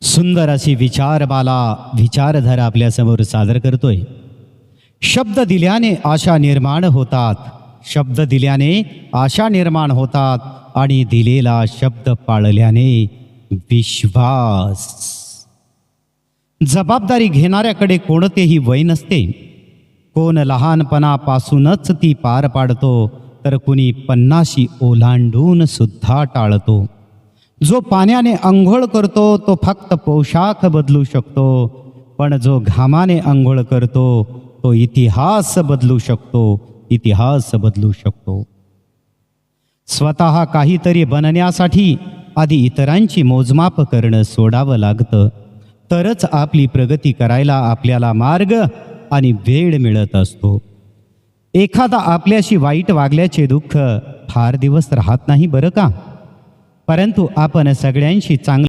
सुंदर अशी विचारमाला विचारधारा आपल्यासमोर सादर करतोय। शब्द दिल्याने आशा निर्माण होतात, शब्द दिल्याने आशा निर्माण होतात आणि दिलेला शब्द पाळल्याने विश्वास। जबाबदारी घेणाऱ्याकडे कोणतेही वय नसते। कोण लहानपणापासूनच ती पार पाडतो तर कुणी 50 ओलांडून सुद्धा टाळतो। जो पाण्याने अंघोळ करतो तो फक्त पोशाख बदलू शकतो, पण जो घामाने अंघोळ करतो तो इतिहास बदलू शकतो, इतिहास बदलू शकतो। स्वतः काहीतरी बनण्यासाठी आधी इतरांची मोजमाप करणं सोडावं लागतं, तरच आपली प्रगती करायला आपल्याला मार्ग आणि वेळ मिळत असतो। एखादा आपल्याशी वाईट वागल्याचे दुःख फार दिवस राहत नाही बरं का, परंतु आपण सगळ्यांशी चांगलं